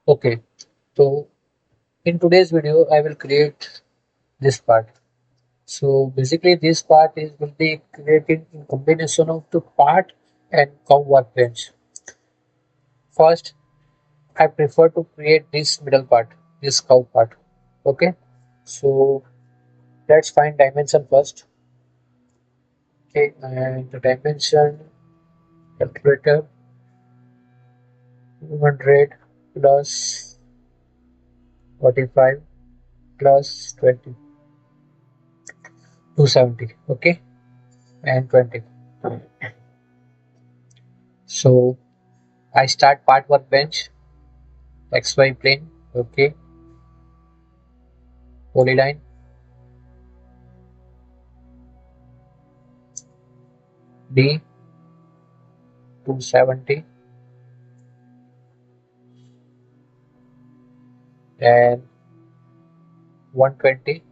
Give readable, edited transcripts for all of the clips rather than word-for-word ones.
Okay, so in today's video, I will create this part. So basically, this part is will be created in combination of the part and curve workbench. First, I prefer to create this middle part, this curve part. Okay, so let's find dimension first. Okay, and the dimension calculator 200 plus 45 plus 20, 270. Okay, and 20. So I start part workbench, XY plane, okay, polyline, D 270 and 120.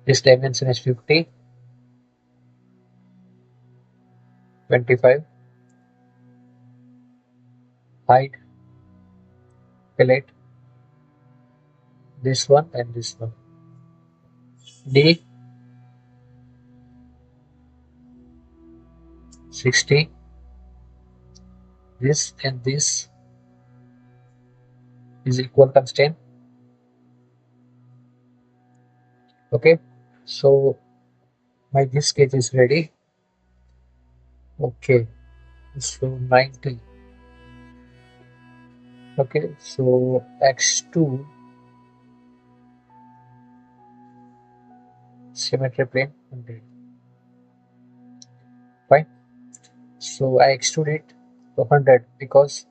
This dimension is 50, 25, height, fillet, this one and this one. D 60, this and this is equal constraint. Okay, so my this sketch is ready. Okay, so 90. Okay, so X2 symmetry plane 100. Fine. So I extrude it to 100 because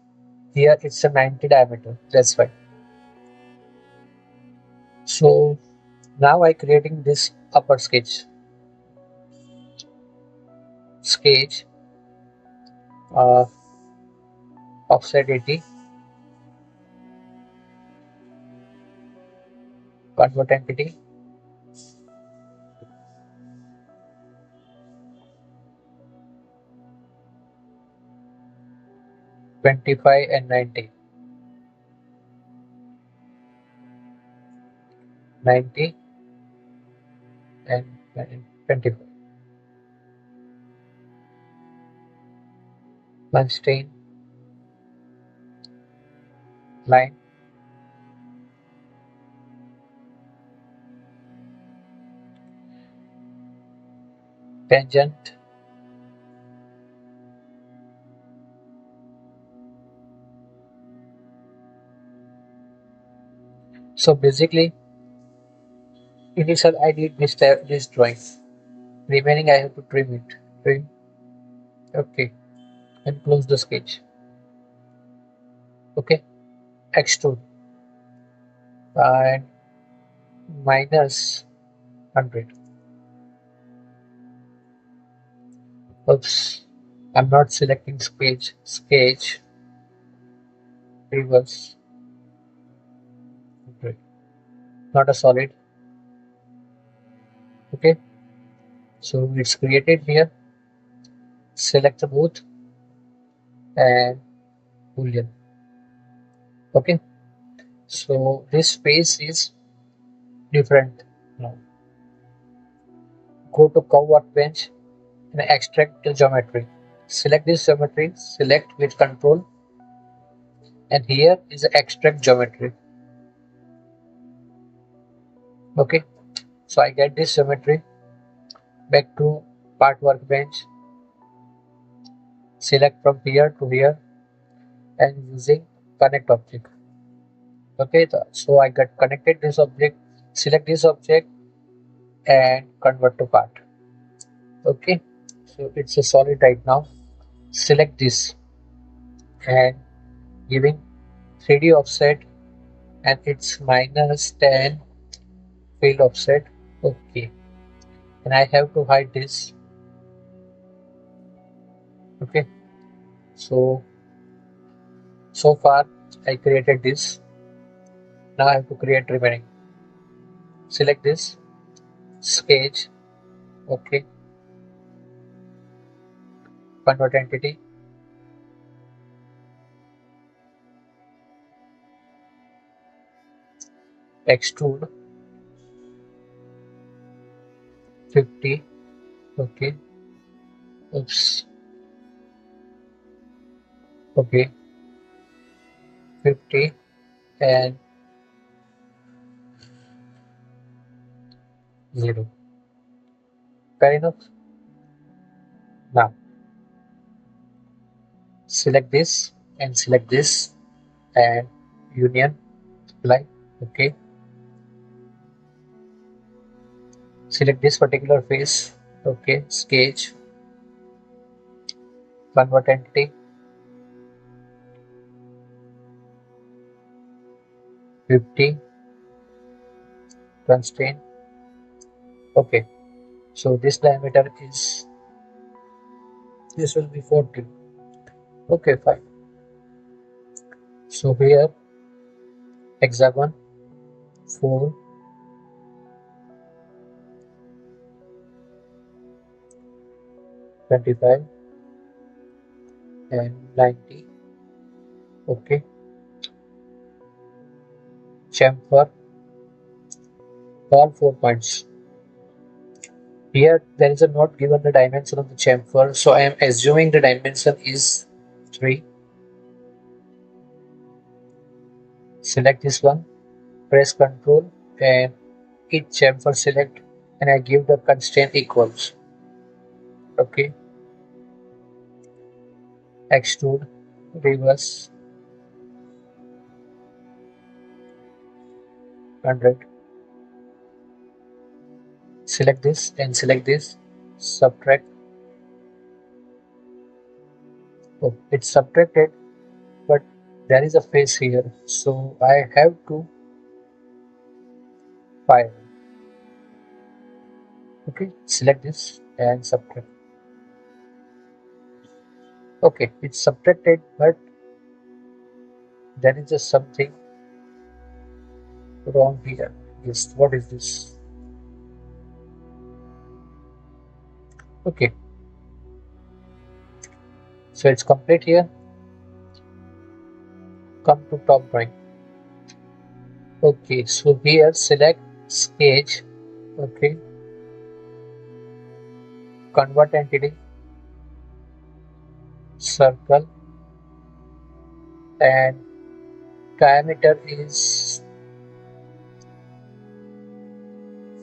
here it's a 90 diameter. That's why. So now I creating this upper sketch. Sketch uh, offset 80, convert entity, 25 and 90. 90 and 25. Constraint line, tangent, so basically initial I did this drawing, remaining I have to trim it. Trim. Okay, and close the sketch. Okay, extrude and minus 100. Oops, I'm not selecting sketch reverse 100, not a solid. Okay, so it's created here. Select the both and boolean. Okay, so this space is different now. Go to curve workbench and extract the geometry. Select this geometry, select with control, and here is the extract geometry. Okay, so I get this geometry. Back to part workbench, select from here to here and using connect object. Okay, so I got connected this object. Select this object and convert to part. Okay, so it's a solid right now. Select this and giving 3D offset, and it's minus 10 field offset. Okay, and I have to hide this. Okay, so far I created this. Now I have to create remaining. Select this, sketch, okay, convert entity, extrude 50, okay, oops, okay, 50 and 0. Fair enough. Now select this and select this and union apply, okay. Select this particular face, okay, sketch, convert entity, 50, constraint, okay. So this diameter is, this will be 40, okay, fine. So here hexagon 4, 25 and 90, okay. Chamfer, all 4 points. Here there is a not given the dimension of the chamfer, so I am assuming the dimension is 3. Select this one, press Ctrl and hit chamfer select, and I give the constraint equals, okay. Extrude, reverse 100. Select this and select this, subtract. Oh, it's subtracted, but there is a face here, so I have to file. Okay, select this and subtract. Okay, it's subtracted, but there is just something wrong here. Yes, what is this? Okay, so it's complete here. Come to top drawing. Okay, so here select sketch, okay, convert entity, circle, and diameter is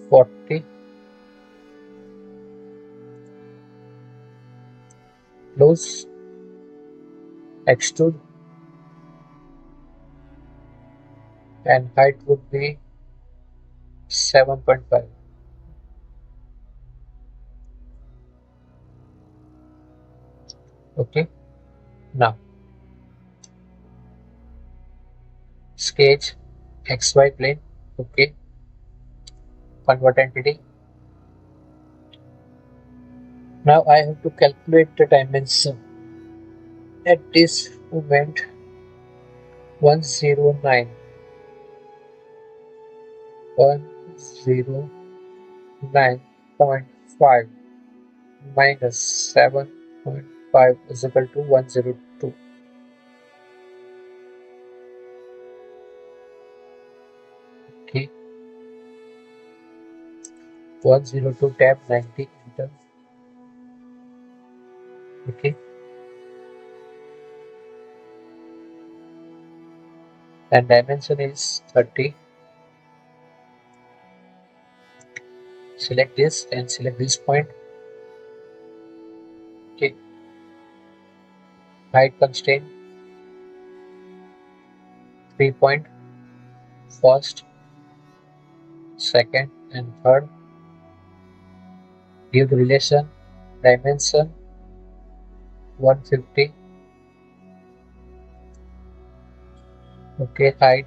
40, close, extrude, and height would be 7.5. Okay, now sketch XY plane, okay, convert entity. Now I have to calculate the dimension. At this moment 109 109.5 minus 7.5 is equal to 102. Okay, 102, tab 90, enter. Okay, and dimension is 30. Select this and select this point. Okay, height constraint 3 point, first, second, and third. Give the relation dimension 150. Okay, height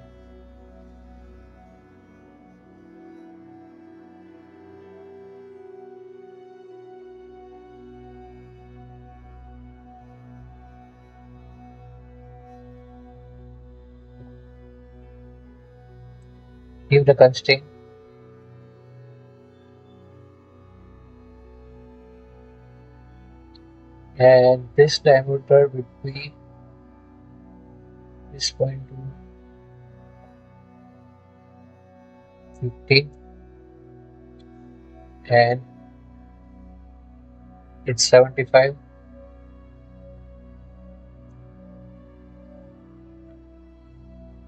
give the constraint and this diameter would be this point to 15 and it's 75.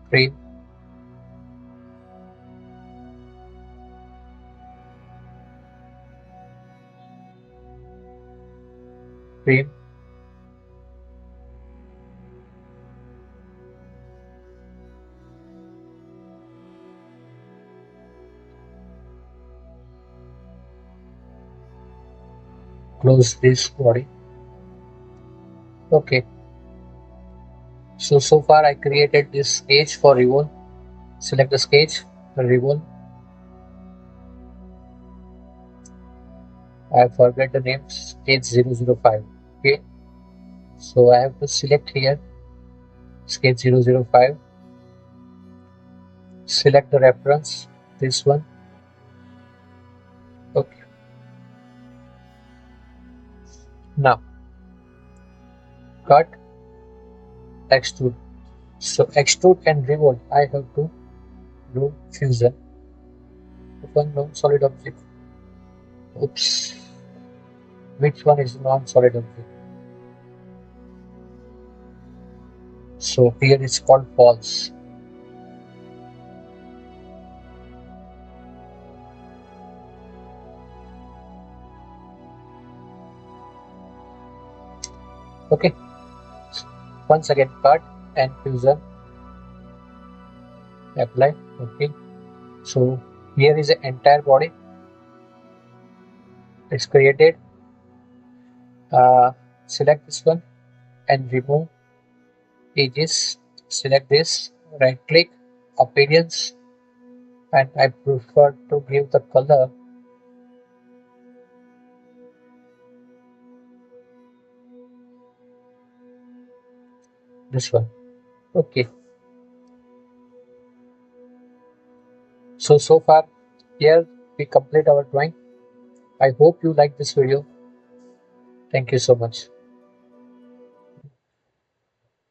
Trim, trim, close this body. Okay, so far I created this sketch for revolve. Select the sketch, revolve. I forget the name, sketch 005. Okay, so I have to select here sketch 005. Select the reference, this one. Okay, now cut, extrude. So extrude and revolve, I have to do fusion. Open non-solid object. Oops, which one is non-solid object? So here it's called false. Okay, once again cut and fusion, apply. Okay, so here is the entire body. It's created. Select this one and remove edges. Select this, right click, appearance, and I prefer to give the color this one. Okay, so far here we complete our drawing. I hope you like this video. Thank you so much.